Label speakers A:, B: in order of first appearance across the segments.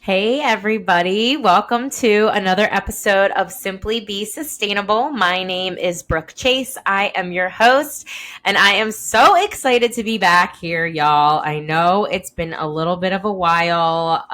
A: Hey, everybody. Welcome to another episode of Simply Be Sustainable. My name is Brooke Chase. I am your host, and I am so excited to be back here, y'all. I know it's been a little bit of a while.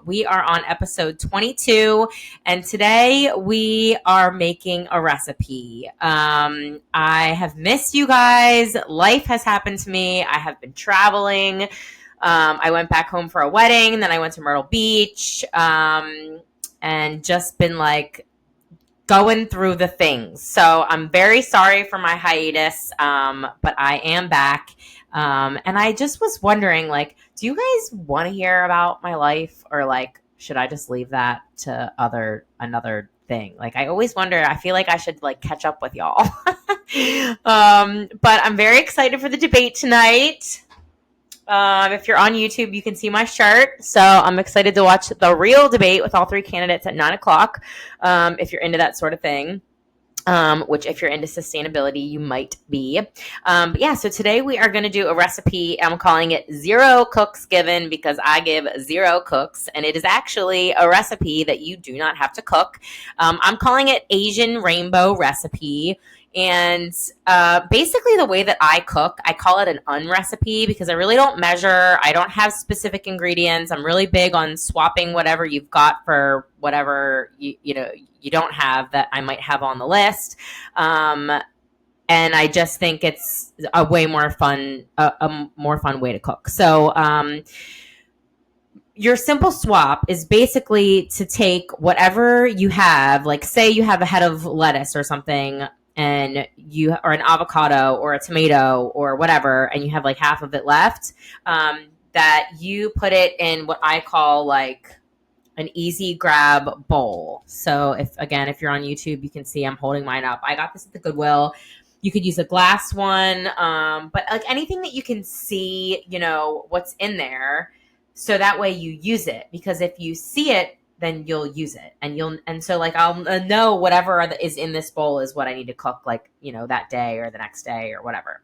A: We are on episode 22, and today we are making a recipe. I have missed you guys. Life has happened to me. I have been traveling. I went back home for a wedding, then I went to Myrtle Beach, and just been like going through the things. So I'm very sorry for my hiatus, but I am back. And I just was wondering, like, do you guys want to hear about my life, or like, should I just leave that to another thing? Like, I always wonder. I feel like I should like catch up with y'all. But I'm very excited for the debate tonight. If you're on YouTube, you can see my shirt. So I'm excited to watch the real debate with all three candidates at 9 o'clock. If you're into that sort of thing. Which if you're into sustainability, you might be. But yeah, so today we are going to do a recipe. I'm calling it Zero Cooks Given because I give zero cooks. And it is actually a recipe that you do not have to cook. I'm calling it Asian Rainbow Recipe. And basically the way that I cook, I call it an unrecipe because I really don't measure. I don't have specific ingredients. I'm really big on swapping whatever you've got for whatever you don't have that I might have on the list. And I just think it's a way more fun, a more fun way to cook. So your simple swap is basically to take whatever you have, like say you have a head of lettuce or something, and you or an avocado or a tomato or whatever, and you have like half of it left, that you put it in what I call like an easy grab bowl. So if you're on YouTube, you can see I'm holding mine up. I got this at the Goodwill. You could use a glass one, but like anything that you can see, what's in there, so that way you use it. Because if you see it, then you'll use it, and so like I'll know whatever is in this bowl is what I need to cook, like that day or the next day or whatever.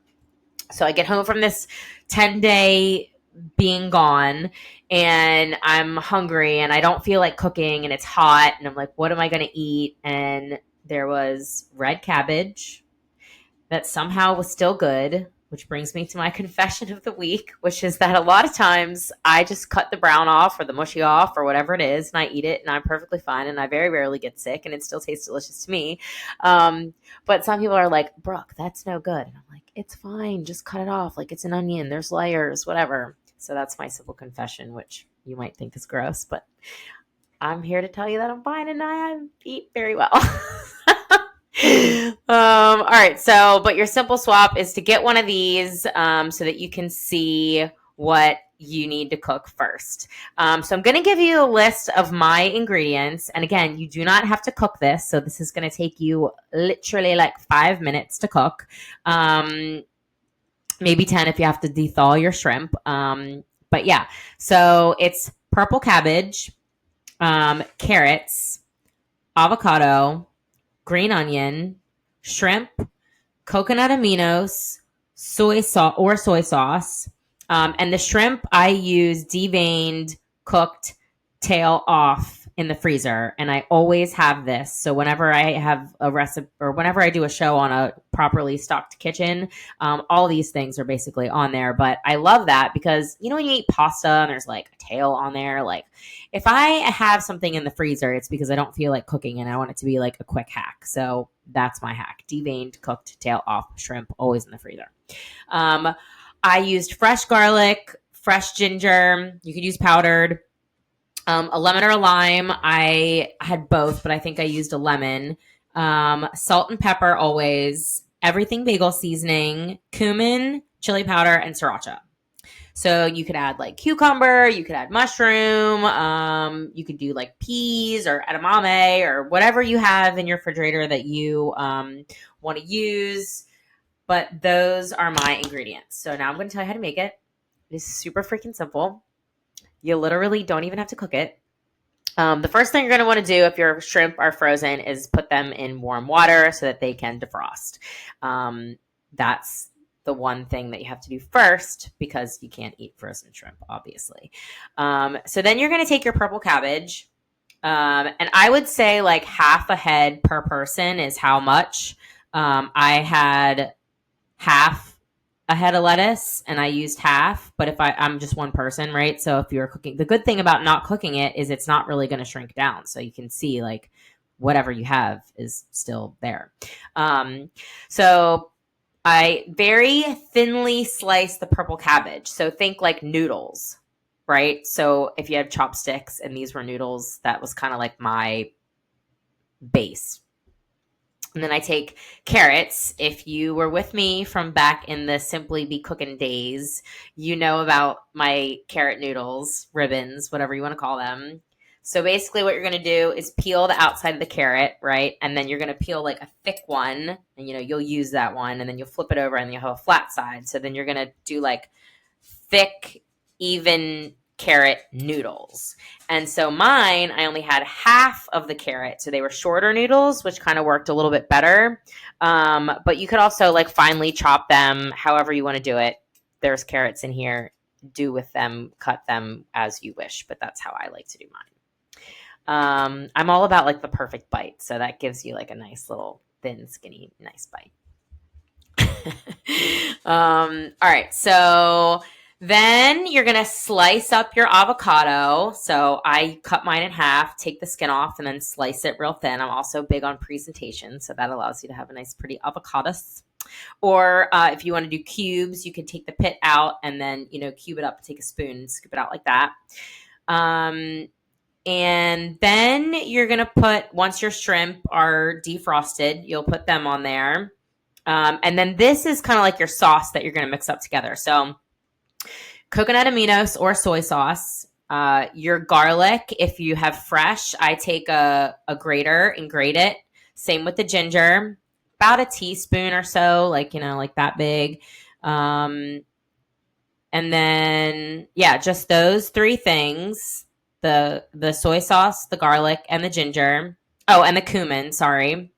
A: So I get home from this 10-day being gone, and I'm hungry, and I don't feel like cooking, and it's hot, and I'm like, what am I going to eat? And there was red cabbage that somehow was still good, which brings me to my confession of the week, which is that a lot of times I just cut the brown off or the mushy off or whatever it is, and I eat it, and I'm perfectly fine, and I very rarely get sick, and it still tastes delicious to me. But some people are like, Brooke, that's no good. And I'm like, it's fine. Just cut it off. Like it's an onion. There's layers, whatever. So that's my simple confession, which you might think is gross, but I'm here to tell you that I'm fine and I eat very well. All right. So, but your simple swap is to get one of these so that you can see what you need to cook first. So I'm going to give you a list of my ingredients. And again, you do not have to cook this. So this is going to take you literally like 5 minutes to cook. Maybe 10 if you have to thaw your shrimp. But yeah, so it's purple cabbage, carrots, avocado, green onion, shrimp, coconut aminos, soy sauce. And the shrimp I use deveined, cooked, tail off in the freezer. And I always have this. So whenever I have a recipe or whenever I do a show on a properly stocked kitchen, all these things are basically on there. But I love that because, when you eat pasta and there's like a tail on there, like if I have something in the freezer, it's because I don't feel like cooking and I want it to be like a quick hack. So that's my hack. Deveined, cooked, tail off shrimp, always in the freezer. I used fresh garlic, fresh ginger. You could use powdered. A lemon or a lime. I had both, but I think I used a lemon. Salt and pepper always. Everything bagel seasoning, cumin, chili powder, and sriracha. So you could add like cucumber, you could add mushroom, you could do like peas or edamame or whatever you have in your refrigerator that you want to use. But those are my ingredients. So now I'm going to tell you how to make it. It is super freaking simple. You literally don't even have to cook it. The first thing you're going to want to do if your shrimp are frozen is put them in warm water so that they can defrost. That's the one thing that you have to do first because you can't eat frozen shrimp, obviously. So then you're going to take your purple cabbage. And I would say like half a head per person is how much. I had half a head of lettuce and I used half, but if I'm just one person, right? So if you're cooking, the good thing about not cooking it is it's not really going to shrink down. So you can see like whatever you have is still there. So I very thinly sliced the purple cabbage. So think like noodles, right? So if you have chopsticks and these were noodles, that was kind of like my base. And then I take carrots. If you were with me from back in the Simply Be Cooking days, you know about my carrot noodles, ribbons, whatever you want to call them. So basically what you're going to do is peel the outside of the carrot, right? And then you're going to peel like a thick one, and you'll use that one, and then you'll flip it over and you'll have a flat side. So then you're going to do like thick, even carrot noodles. And so mine, I only had half of the carrot. So they were shorter noodles, which kind of worked a little bit better. But you could also like finely chop them however you want to do it. There's carrots in here. Do with them, cut them as you wish. But that's how I like to do mine. I'm all about like the perfect bite. So that gives you like a nice little thin, skinny, nice bite. All right. So then you're going to slice up your avocado. So I cut mine in half, take the skin off, and then slice it real thin. I'm also big on presentation, so that allows you to have a nice, pretty avocados. Or if you want to do cubes, you can take the pit out and then, cube it up, take a spoon and scoop it out like that. And then you're going to put, once your shrimp are defrosted, you'll put them on there. And then this is kind of like your sauce that you're going to mix up together. So coconut aminos or soy sauce, your garlic, if you have fresh, I take a grater and grate it. Same with the ginger, about a teaspoon or so, like that big. And then, just those three things, the soy sauce, the garlic, and the ginger. Oh, and the cumin, sorry.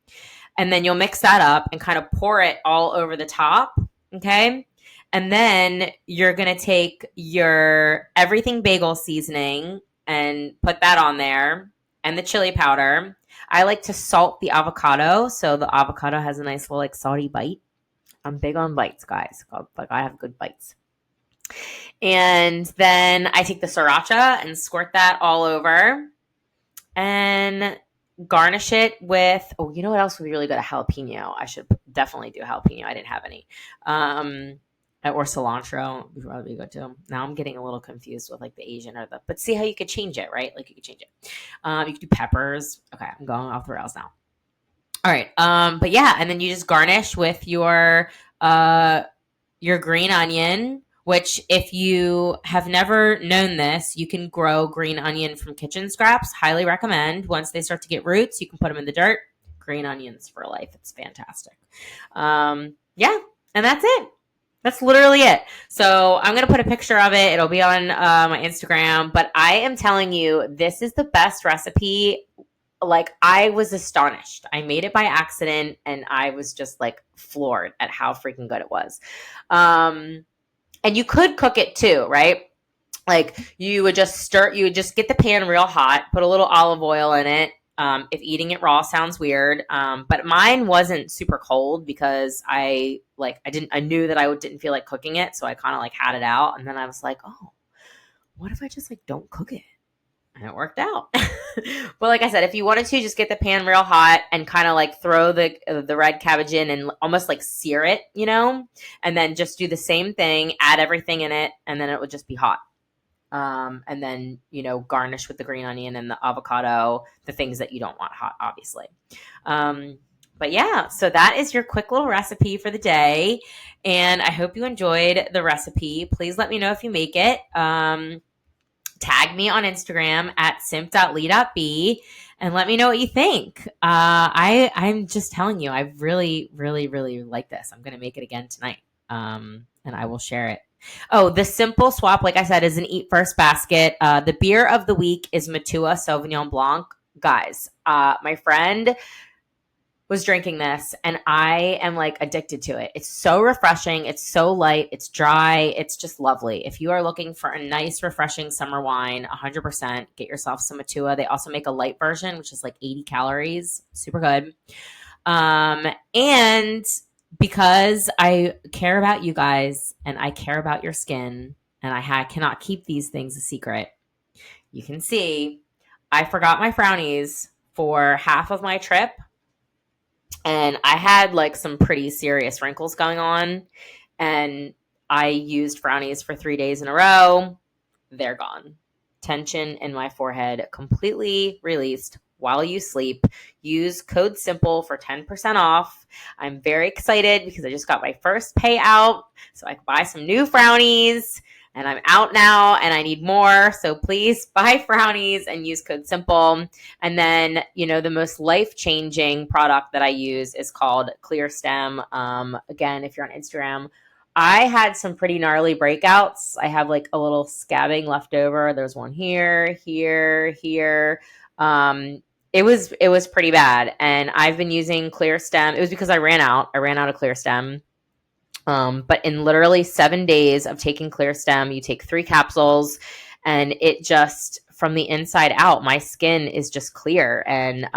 A: And then you'll mix that up and kind of pour it all over the top, okay? And then you're going to take your everything bagel seasoning and put that on there, and the chili powder. I like to salt the avocado, so the avocado has a nice little like salty bite. I'm big on bites, guys. Like I have good bites. And then I take the sriracha and squirt that all over and garnish it with, you know what else would be really good? A jalapeno. I should definitely do jalapeno. I didn't have any. Or cilantro would probably be good too. Now I'm getting a little confused with like the Asian but see how you could change it, right? Like you could change it. You could do peppers. Okay, I'm going off the rails now. All right. But yeah, and then you just garnish with your green onion, which if you have never known this, you can grow green onion from kitchen scraps. Highly recommend. Once they start to get roots, you can put them in the dirt. Green onions for life. It's fantastic. And that's it. That's literally it. So I'm going to put a picture of it. It'll be on my Instagram. But I am telling you, this is the best recipe. Like, I was astonished. I made it by accident, and I was just, like, floored at how freaking good it was. And you could cook it, too, right? Like, you would just get the pan real hot, put a little olive oil in it. If eating it raw sounds weird. But mine wasn't super cold because I knew that I didn't feel like cooking it. So I kind of like had it out. And then I was like, oh, what if I just like don't cook it? And it worked out. But like I said, if you wanted to, just get the pan real hot and kind of like throw the red cabbage in and almost like sear it, and then just do the same thing, add everything in it, and then it would just be hot. And then, garnish with the green onion and the avocado, the things that you don't want hot, obviously. But yeah, so that is your quick little recipe for the day. And I hope you enjoyed the recipe. Please let me know if you make it. Tag me on Instagram at simp.lee.b and let me know what you think. I'm just telling you, I really, really, really like this. I'm going to make it again tonight. And I will share it. Oh, the simple swap, like I said, is an eat first basket. The beer of the week is Matua Sauvignon Blanc. Guys, my friend was drinking this, and I am like addicted to it. It's so refreshing. It's so light. It's dry. It's just lovely. If you are looking for a nice, refreshing summer wine, 100% get yourself some Matua. They also make a light version, which is like 80 calories. Super good. And because I care about you guys and I care about your skin, and I cannot keep these things a secret, you can see I forgot my frownies for half of my trip. And I had like some pretty serious wrinkles going on. And I used frownies for 3 days in a row. They're gone. Tension in my forehead completely released while you sleep. Use code SIMPLE for 10% off. I'm very excited because I just got my first payout, so I can buy some new frownies. And I'm out now and I need more. So please buy frownies and use code SIMPLE. And then, the most life-changing product that I use is called Clear Stem. Again, if you're on Instagram, I had some pretty gnarly breakouts. I have like a little scabbing left over. There's one here, here, here. It was pretty bad. And I've been using Clear Stem. It was because I ran out. I ran out of Clear Stem. But in literally 7 days of taking Clear Stem, you take 3 capsules, and it just, from the inside out, my skin is just clear, and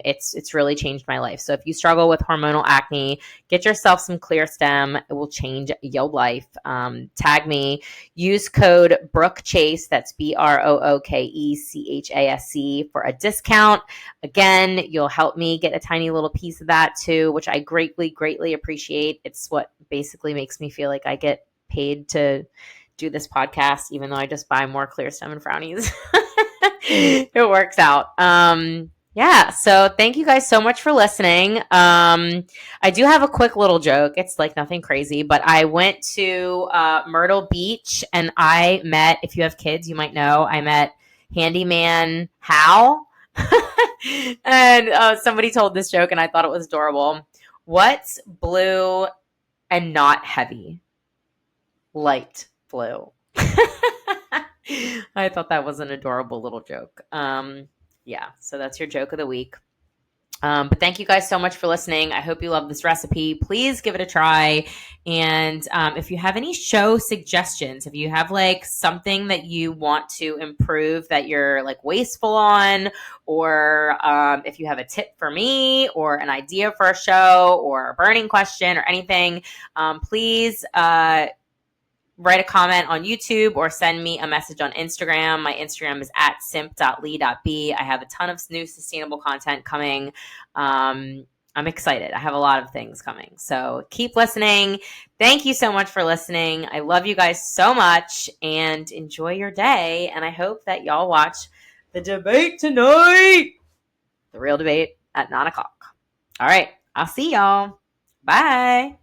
A: it's really changed my life. So if you struggle with hormonal acne, get yourself some Clear Stem. It will change your life. Tag me. Use code BrookeChase, that's BROOKECHASC, for a discount. Again, you'll help me get a tiny little piece of that too, which I greatly, greatly appreciate. It's what basically makes me feel like I get paid to do this podcast, even though I just buy more Clear Stem and frownies. It works out. Yeah, so thank you guys so much for listening. I do have a quick little joke. It's like nothing crazy, but I went to Myrtle Beach, and I met, if you have kids, you might know, I met Handyman Hal. And somebody told this joke, and I thought it was adorable. What's blue and not heavy? Light blue. I thought that was an adorable little joke. Yeah, so that's your joke of the week. But thank you guys so much for listening. I hope you love this recipe. Please give it a try. And if you have any show suggestions, if you have like something that you want to improve that you're like wasteful on, or if you have a tip for me or an idea for a show or a burning question or anything, please write a comment on YouTube or send me a message on Instagram. My Instagram is @simp.lee.b. I have a ton of new sustainable content coming. I'm excited. I have a lot of things coming. So keep listening. Thank you so much for listening. I love you guys so much, and enjoy your day. And I hope that y'all watch the debate tonight. The real debate at 9 o'clock. All right. I'll see y'all. Bye.